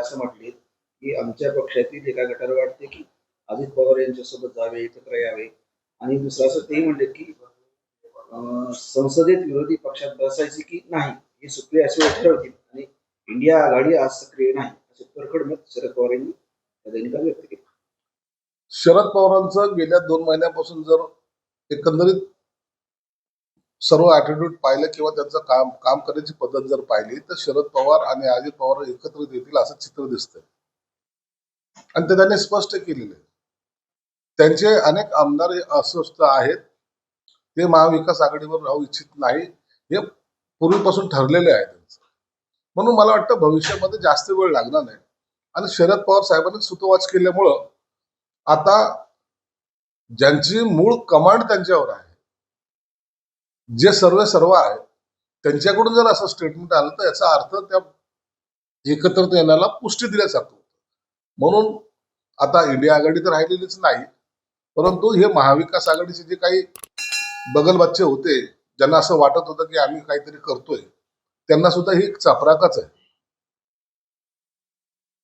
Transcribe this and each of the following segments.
असं म्हटले की आमच्या पक्षातील एका गटाला वाटते की अजित पवार यांच्यासोबत जावे, एकत्र यावे. आणि दुसरं असं तेही म्हणले की संसदेत विरोधी पक्षात बसायचे की नाही हे सुप्रिया सुळे ठरवतील आणि इंडिया आघाडी आज सक्रिय नाही असे परखड मत शरद पवार यांनी त्या दैनिकात व्यक्त केले. शरद पवारांचं गेल्या 2 महिन्यापासून जर एकंदरीत सर्व ऍटिट्यूड पाहिलं किंवा त्यांचं काम करण्याची पद्धत जर पाहिली तर शरद पवार आणि अजित पवार एकत्रित येतील असं चित्र दिसतंय. आणि ते त्यांनी स्पष्ट केलेलं आहे. त्यांचे अनेक आमदार अस्वस्थ आहेत, ते महाविकास आघाडीवर राहू इच्छित नाही, हे पूर्वीपासून ठरलेले आहे त्यांचं. म्हणून मला वाटतं भविष्यामध्ये जास्त वेळ लागणार नाही. आणि शरद पवार साहेबांनी सुतोवाच केल्यामुळं आता ज्यांची मूळ कमांड त्यांच्यावर आहे, जे सर्व आहे, त्यांच्याकडून जर असं स्टेटमेंट आलं तर याचा अर्थ त्या एकत्रित येण्याला पुष्टी दिल्यासारखं होतं. म्हणून आता इंडिया आघाडी तर राहिलेलीच नाही, परंतु हे महाविकास आघाडीचे जे काही बगलबच्चे होते, ज्यांना असं वाटत होतं की आम्ही काहीतरी करतोय, त्यांना सुद्धा ही चपराकच आहे.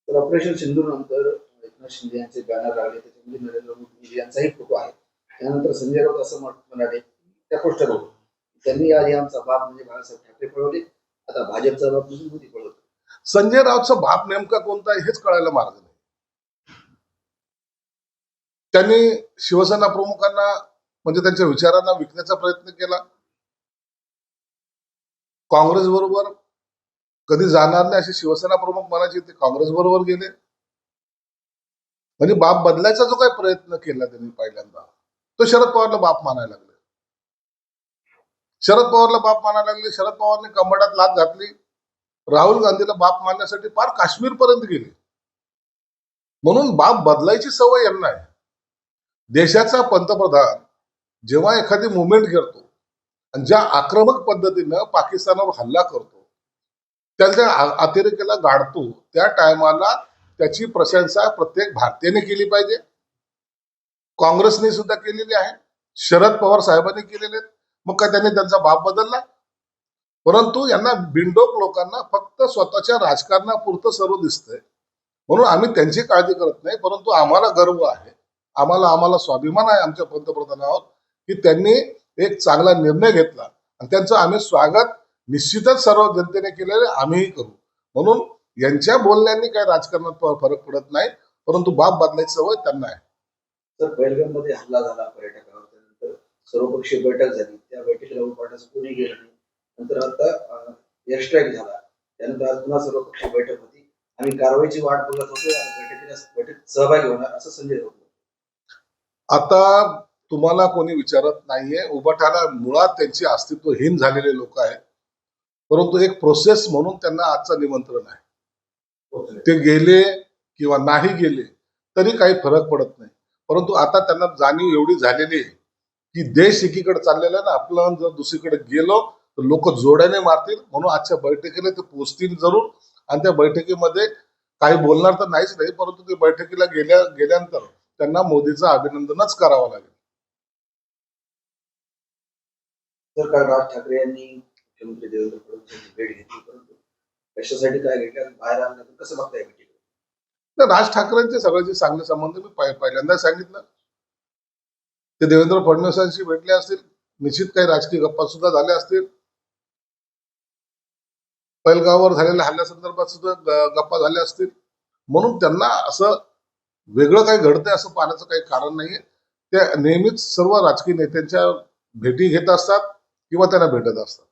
तर ऑपरेशन सिंधूर नंतर एकनाथ शिंदे यांचे बॅनर लागले, त्याच्यामध्ये नरेंद्र मोदी यांचाही फोटो आहे. त्यानंतर संजय राऊत असं म्हणाले त्या पोस्टरवर त्यांनी आधी आमचा बाप म्हणजे बाळासाहेब ठाकरे पळवले, आता भाजपचा बाप म्हणजे मोदी पळवतो. संजय राऊतचा बाप नेमका कोणता आहे हेच कळायला मार्ग नाही. त्यांनी शिवसेना प्रमुखांना म्हणजे त्यांच्या विचारांना विकण्याचा प्रयत्न केला. काँग्रेस बरोबर कधी जाणार नाही अशी शिवसेना प्रमुख म्हणायचे, ते काँग्रेस बरोबर गेले. म्हणजे बाप बदलायचा जो काही प्रयत्न केला त्यांनी पहिल्यांदा, तो शरद पवारला बाप मानायला लागले. शरद पवारने कंबडात लाथ घातली. राहुल गांधीला बाप मानण्यासाठी फार काश्मीर पर्यंत गेले. म्हणून बाप बदलायची सवय यांना आहे. देशाचा पंतप्रधान जेव्हा एखादी मुवमेंट करतो आणि ज्या आक्रमक पद्धतीनं पाकिस्तानावर हल्ला करतो, त्यांच्या अतिरेकाला गाडतो, त्या टायमाला त्याची प्रशंसा प्रत्येक भारतीयाने केली पाहिजे. काँग्रेसने सुद्धा केलेली आहे, शरद पवार साहेबांनी केलेले. मग काय त्यांनी त्यांचा बाप बदलला? परंतु यांना बिनडोक लोकांना फक्त स्वतःच्या राजकारणापुरतं सर्व दिसतंय. म्हणून आम्ही त्यांची काळजी करत नाही, परंतु आम्हाला गर्व आहे, आम्हाला स्वाभिमान आहे आमच्या पंतप्रधानावर की त्यांनी एक चांगला निर्णय घेतला आणि त्यांचं आम्ही स्वागत निश्चितच सर्व जनतेने केलेले आम्हीही करू. म्हणून यांच्या बोलण्याने काही राजकारणात फरक पडत नाही, परंतु बाप बदलायची सवय त्यांना आहे. तर पहलगाममध्ये हल्ला झाला पर्यटकावर, त्यानंतर सर्वपक्षीय बैठक झाली, त्या बैठकीला उपाटाचं कोणी गेलं नाही. नंतर आता एअर स्ट्राईक झाला, त्यानंतर आज पुन्हा सर्वपक्षीय बैठक होती. आम्ही कारवाईची वाट बघत होतो, बैठकीत सहभागी होणार असं संजय राऊत. आता तुम्हाला कोणी विचारत नाहीये, उभाटाला मुळात त्यांची अस्तित्वहीन झालेले लोक आहेत. परंतु एक प्रोसेस म्हणून त्यांना आजचं निमंत्रण आहे. ते गेले किंवा नाही गेले तरी काही फरक पडत नाही. परंतु आता त्यांना जाणीव एवढी झालेली आहे की देश एकीकडे चाललेला आहे ना, आपलं जर दुसरीकडे गेलो तर लोक जोड्याने मारतील. म्हणून आजच्या बैठकीला ते पोहोचतील जरूर. आणि त्या बैठकीमध्ये काही बोलणार तर नाहीच नाही, परंतु ते बैठकीला गेल्यानंतर त्यांना मोदीचं अभिनंदनच करावं लागेल. तर काल राज ठाकरे यांनी मुख्यमंत्री देवेंद्र फडणवीस यांची भेट घेतली, परंतु कशासाठी काय घेतलं बाहेर आणलं, कसं बघताय भेटी? राज ठाकरेंचे सगळ्यांचे चांगले संबंध मी पहिल्यांदा सांगितलं. ते देवेंद्र फडणवीसांशी भेटले असतील, निश्चित काही राजकीय गप्पा सुद्धा झाल्या असतील. पहलगामवर झालेल्या हल्ल्यासंदर्भात सुद्धा गप्पा झाल्या असतील. म्हणून त्यांना असं वेगळं काही घडतंय असं पाहण्याचं काही कारण नाहीये. ते नेहमीच सर्व राजकीय नेत्यांच्या भेटी घेत असतात किंवा त्यांना भेटत असतात.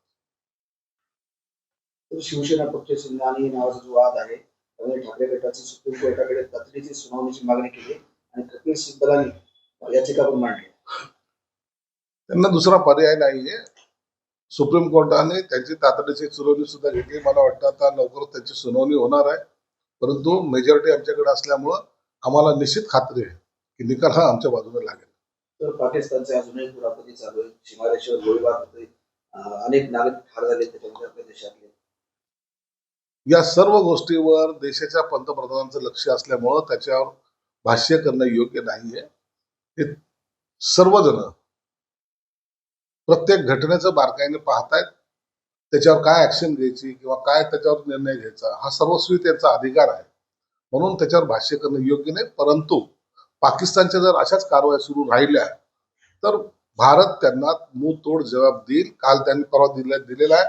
शिवसेना पक्ष आणि नावाचा जो वाद आहे, ठाकरे गटाची सुप्रीम कोर्टाकडे तातडीची सुनावणीची मागणी केली आणि कपिल सिब्बलांनी याचिका पण मांडली. त्यांना दुसरा पर्याय नाहीये. सुप्रीम कोर्टाने त्यांची तातडीची सुनावणी सुद्धा घेतली. मला वाटतं आता लवकरच त्यांची सुनावणी होणार आहे. परंतु मेजॉरिटी आमच्याकडे असल्यामुळं आम्हाला निश्चित खात्री आहे की निकाल हा आमच्या बाजूने लागेल. तर पाकिस्तानचे अजूनही कुरापती चालू आहे, सीमारेषेवर गोळीबार होतोय, अनेक नागरिक ठार झाले त्याच्यामध्ये आपल्या देशातले. या सर्व गोष्टीवर देशाच्या पंतप्रधानांचं लक्ष असल्यामुळं त्याच्यावर भाष्य करणं योग्य नाहीये. हे सर्वजण प्रत्येक घटनेचं बारकाईने पाहतायत. त्याच्यावर काय ऍक्शन घ्यायची किंवा काय त्याच्यावर निर्णय घ्यायचा हा सर्वस्वी त्यांचा अधिकार आहे. म्हणून त्याच्यावर भाष्य करणं योग्य नाही. परंतु पाकिस्तानच्या जर अशाच कारवाया सुरू राहिल्या तर भारत त्यांना मुंहतोड जबाब देईल. काल त्यांनी परवा दिलेला आहे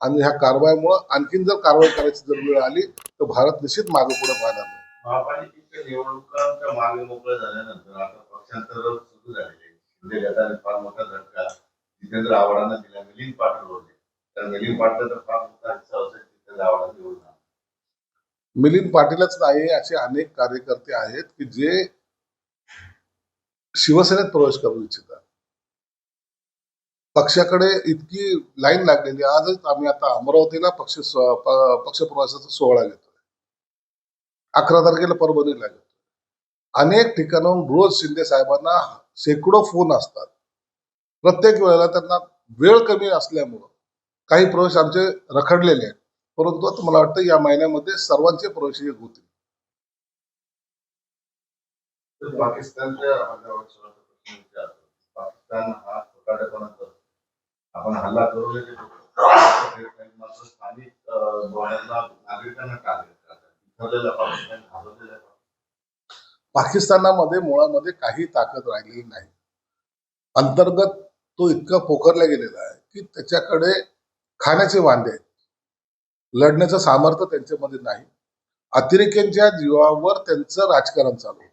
आणि ह्या कारवाईमुळे आणखीन जर कारवाई करायची जर वेळ आली तर भारत निश्चित मागे पुढे पाहणार नाही. महापालिकेच्या निवडणुकांच्या मागे मोकळ्या झाल्यानंतर आता पक्षांतर सुरू झालेले आहे. शिंदे गटाने फार मोठा झटका जितेंद्र आव्हाडांना दिला. मिलिंद पाटील होते, तर मिलिंद पाटील तर फार मोठा हिस्सा असेल जितेंद्र आव्हाडांना निवडून आला. मिलिंद पाटीलच नाही, असे अनेक कार्यकर्ते आहेत की जे शिवसेनेत प्रवेश करू इच्छितात. पक्षाकडे इतकी लाईन लागलेली. आजच आम्ही आता अमरावतीला पक्षप्रवेशाचा सोहळा घेतोय. 11 तारखेला परभणीला घेतोय. अनेक ठिकाणाहून रोज शिंदे साहेबांना शेकडो फोन असतात. प्रत्येक वेळेला त्यांना वेळ कमी असल्यामुळं काही प्रवेश आमचे रखडलेले आहेत. परंतु आता मला वाटतं या महिन्यामध्ये सर्वांचे प्रवेश हे होतील. तर पाकिस्तानच्या पाकिस्तान हा खोटारडेपणा करतो. आपण हल्ला करू नये मात्र स्थानिक नागरिकांना टार्गेट करतात. इथरलेला पाकिस्तान घाबरलेला आहे. पाकिस्तानामध्ये मुळामध्ये काही ताकद राहिलेली नाही. अंतर्गत तो इतका पोखरला गेलेला आहे की त्याच्याकडे खाण्याचे वांदे आहेत. लढण्याचं सामर्थ्य त्यांच्यामध्ये नाही. अतिरेक्यांच्या जीवावर त्यांचं राजकारण चालू होतं.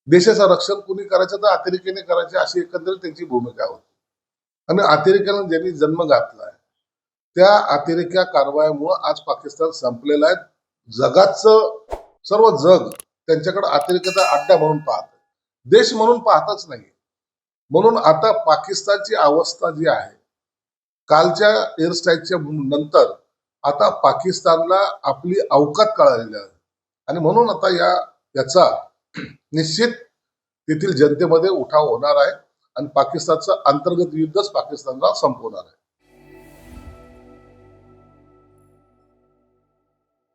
देशाचं रक्षण कुणी करायचं तर अतिरेक्याने करायचे अशी एकंदरीत त्यांची भूमिका होती. आणि अतिरेक्यानं ज्यांनी जन्म घातलाय त्या अतिरेक्या कारवायामुळे आज पाकिस्तान संपलेला आहे. जगाचं सर्व जग त्यांच्याकडे अतिरेक्याचा अड्डा म्हणून पाहत, देश म्हणून पाहतच नाही. म्हणून आता पाकिस्तानची अवस्था जी आहे, कालच्या एअर स्ट्राईकच्या नंतर आता पाकिस्तानला आपली अवकात कळालेली आहे. आणि म्हणून आता याचा निश्चित तेथील जनतेमध्ये उठाव होणार आहे आणि पाकिस्तानचं अंतर्गत युद्धच पाकिस्तानला संपवणार आहे.